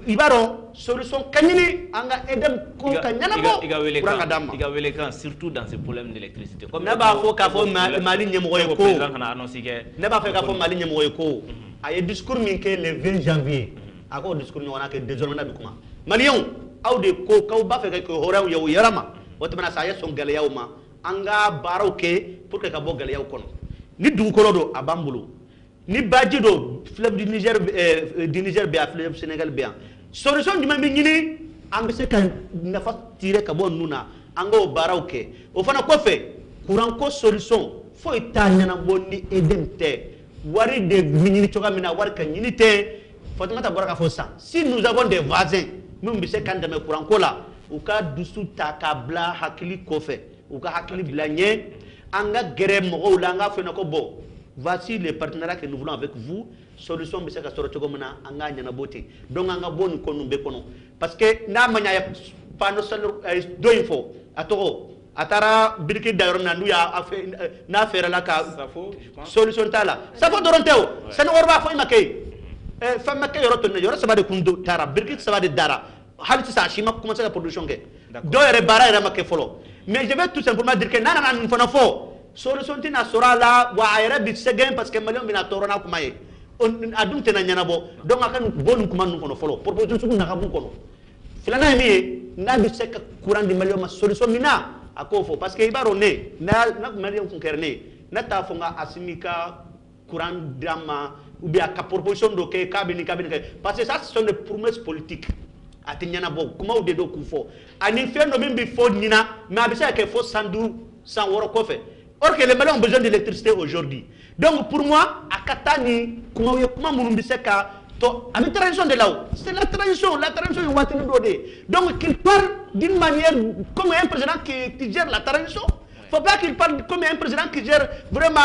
i b'a dɔn solution ka ɲini an ka edem ko ka ɲɛnabɔ courant ka d'an ma. I ka welekan surtout dans ce problème d'électricité. Ne b'a fɔ k'a fɔ Mali ɲɛmɔgɔ ye ko ne b'a fɛ k'a fɔ Mali ɲɛmɔgɔ ye ko a ye discours min kɛ le 20 janvier a k'o discours ɲɔgɔnna kɛ désormais n'a bɛ kuma Maliens aw de ko k'aw b'a fɛ ka kɛ hɔrɔnw ye o yɔrɔ ma o tɛmɛna sa a ye sɔn gɛlɛyaw ma an ka baaraw kɛ pour que ka bɔ gɛlɛyaw kɔnɔ ni dugukolo don a b'an bolo ni baji do fleuve du Niger bɛ yan fleuve Sénégal bɛ yan solution jumɛn bɛ ɲini an bɛ se ka nafa tirer ka bɔ ninnu na an k'o baaraw kɛ o fana kɔfɛ courant ko solution foyi t'a ɲɛnabɔ ni EDEM tɛ wari de bɛ ɲini cogoya min na wari ka ɲini tɛ Fatumata bɔra k'a fɔ sisan si nous avons des voisins minnu bɛ se k'an dɛmɛ courant ko la u ka dusu ta k'a bila hakili kɔfɛ u ka hakili bila ɲɛ an ka gɛrɛ mɔgɔw la an k'a fɔ yen nɔ ko bon voici les partenariats que nous voulons avec vous solution bɛ se ka sɔrɔ cogo min na an k'a ɲɛnabɔ ten donc an ka bɔ nin ko ninnu bɛɛ kɔnɔ parce que n'a ma ɲɛ panneau solaire dɔ in fɔ a tɔgɔ a taara biriki da yɔrɔ min na n'u y'a fɛ n'a fɛɛrɛla ka solution t'a la safo dɔrɔn tɛ o Senghor b'a fɔ i ma kɛ fɛn ma kɛ yɔrɔ tɔ yɔrɔ 3 de kun taara biriki 3 de dara hali ça chima commencer la production ke do yere bara yere make follow mais je vais tout simplement dire que nana nan fana fo solution tina sora la wa yere bi segen parce que malion bina torona kuma ye on adum tena nyana bo donc akan bonu kuma nu kono follow proposition su na kabu kono filana mi na bi sek courant di malion ma solution mina akofo parce que ibaro ne na malion kun kerne na ta fonga asimika courant drama ou bien ka proposition do ke kabini parce que ça ce sont des promesses politiques atinyana bo kuma ude do kufo ani fe no bimbi fo nyina mais abisa ke fo sandu sans woro ko fait or que les Maliens ont besoin d'électricité aujourd'hui donc pour moi akatani kuma munumbi seka to ami transition de là c'est la transition est watini dodé donc qu'il parle d'une manière comme un président qui gère la transition faut pas qu'il parle comme un président qui gère vraiment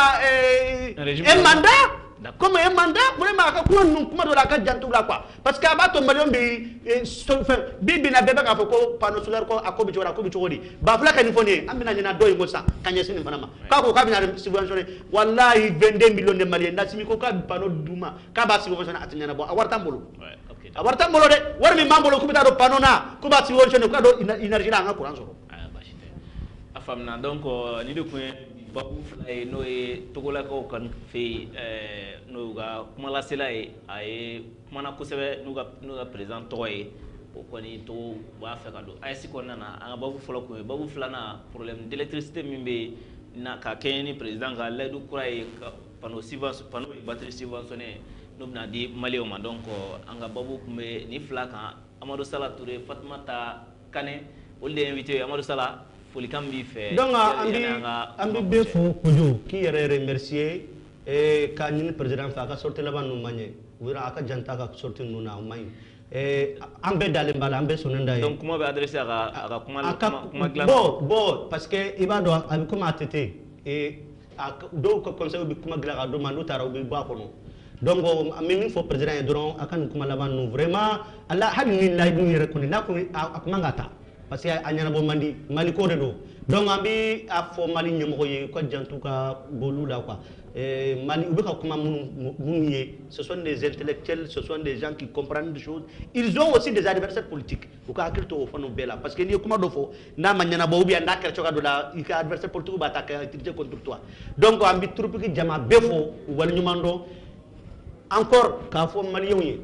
un mandat comme un mandat vraiment kuma do la ka jantu la quoi parce que abato Malion bi na bebe ka foko panneau solaire ko akobi chori ba fula ka ni foni amina nyina do yimo sa kanya sini fanama ka ko ka bina subventionné wallahi 22 millions de Maliens na simi ko ka panneau duma ka ba subventionné atinyana bo awarta mbolo de war mi mambolo ko bita do panneau na ko ba subventionné ko do énergie la nga courant soro afamna donc ni de point babu fly no e togola ko kan fe no ga kuma la sela e ay kuma na kusebe no ga président to e o ko ni to wa fa ka do ay si ko nana an babu flo ko babu flana problème d'électricité mimbe na ka keni président ga la du kura e pano batterie subventionné no na di malio ma donc an ga babu kumbe ni flaka Amadou Sala Touré Fatmata Kane o le invité Amadou Sala donc ambi be fo kuju ki yere remercier e ka ni président fa ka sorti la banu magne wira aka janta ka sorti nuna may ambe dale mbala ambe sonenda donc comment be adresser aka kuma glan bo parce que ibado abi kuma atete e do ko conseil bi kuma glan do mando tara bi ba kono donc amini fo président e doron akan kuma la banu vraiment alla hal ni lay du yere ko ni na ko akuma ngata parce que anyana bo mandi mali ko de do donc ambi afo mali nyemo ye ko jantu ka bolu la quoi mali ubeka kuma munye ce sont des intellectuels ce sont des gens qui comprennent des choses ils ont aussi des adversaires politiques ou ka akilto fano bela parce que ni kuma do fo na manyana bo ubi anda kercho ka do la ika adversaire politique ba ta activité contre toi donc ambi troupe ki jama befo wal nyumando encore ka fo mali yoye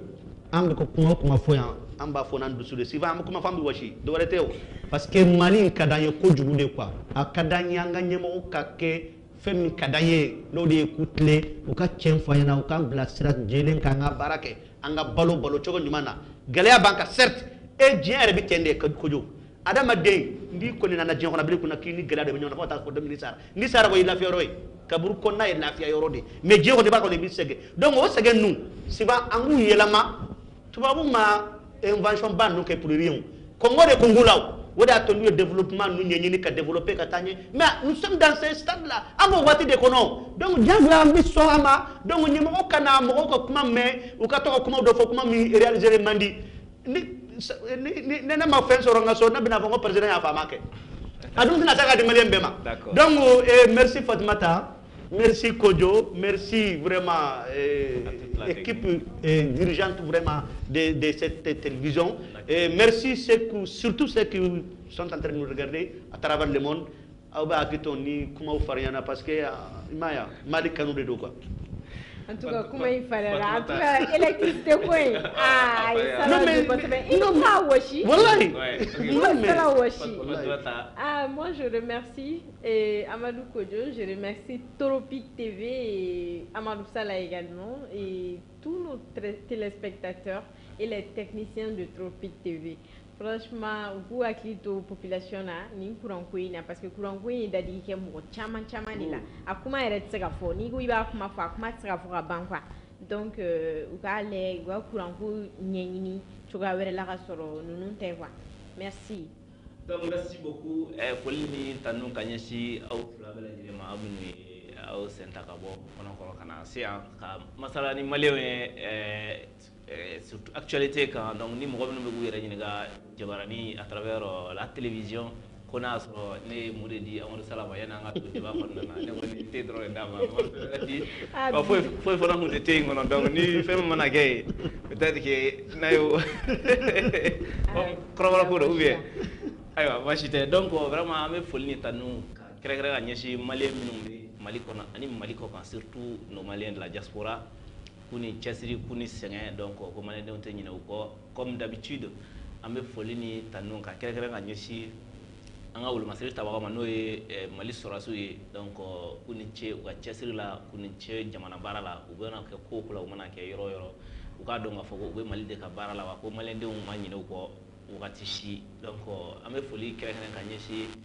ambi ko kuma fo ya amba fonan dusu de siva am kuma fambi washi do reteo parce que mali kadanye ko jugude quoi akadanye anga nyemo kake femi kadanye no de kutle o ka chen fayana o kan blastrat jelen kanga barake anga balo chogo nyumana galea banka certes e jere bi tende ko jo adama de ndi ko ni na jeng ko na bele ko na kini galea de nyona fata ko dem ni sara ko ila fioro kaburu ko na ila fiya yorode mais jeng ko de ba ko le bi sege donc o sege nu siba angu yelama tubabu ma invention ban nous que pour rien Congo de Congolaw woda to le développement nous ñeni ka développer ka tagné mais nous sommes dans ce stade là amo wati de kono donc diagla mi so ama donc ñi mo kana mo ko kuma mais u ka to kuma do fo kuma mi réaliser mandi ni na ma fen so ronga so na bina ko président ya fama ke adum na saka de malien bema donc merci Fatmata. Merci Kodjo, merci vraiment équipe dirigeante vraiment de cette télévision. Et merci surtout ceux qui sont en train de nous regarder à travers le monde. Parce que Mali Kanou de quoi. En tout cas, comment il fallait là? En tout cas, électricité, oui. Ah, il nous a washi. Ah, moi, je remercie Amadou Kodjo, je remercie Tropic TV et Amadou Sala également, et tous nos téléspectateurs et les techniciens de Tropic TV. Franchement, vous accueillez la population ni courant parce que courant est d'adi que mo chaman là. Akuma est tsegafo ni go iba kuma fa kuma tsegafo ka bankwa. Donc u ka le go courant nyeni choga were la kasoro nunu tewa. Merci. Donc merci beaucoup. Folini tanu kanyeshi au flabela jirema abuni au sentakabo onoko kana sia ka masala ni maleo surtout actualité quand donc ni mo gomno be guyere ni ga jabarani à travers la télévision ko n'a sɔrɔ ne ye mun de di Amadu Sala ma yanni an ka to débat kɔnɔna na ne kɔni te dɔrɔn de d'a ma foyi fana tun tɛ te in kɔnɔ donc ni fɛn min mana kɛ yen peut-être que n'a ye kɔrɔbɔrɔ ko don ou bien ayiwa baasi tɛ donc vraiment an bɛ foli ni tanu ka kɛrɛnkɛrɛn ka ɲɛsin maliyɛn minnu bɛ Mali kɔnɔ ani Mali kɔ kan surtout nos Maliens de la diaspora k'u ni cɛsiri k'u ni sɛgɛn donc ko maliyɛndenw tɛ ɲinɛ u kɔ comme d'habitude an bɛ foli ni tanu ka kɛrɛnkɛrɛn ka ɲɛsin an ka wolomasiri tabaga ma n'o ye Mali sɔrɔdasiw ye donc k'u ni ce u ka cɛsiri la k'u ni ce jamana baara la u bɛna kɛ ko o ko la u mana kɛ yɔrɔ o yɔrɔ u k'a dɔn k'a fɔ ko u bɛ Mali de ka baara la wa ko maliyɛndenw ma ɲinɛ u kɔ wagati si donc an bɛ foli kɛrɛnkɛrɛn ka ɲɛsin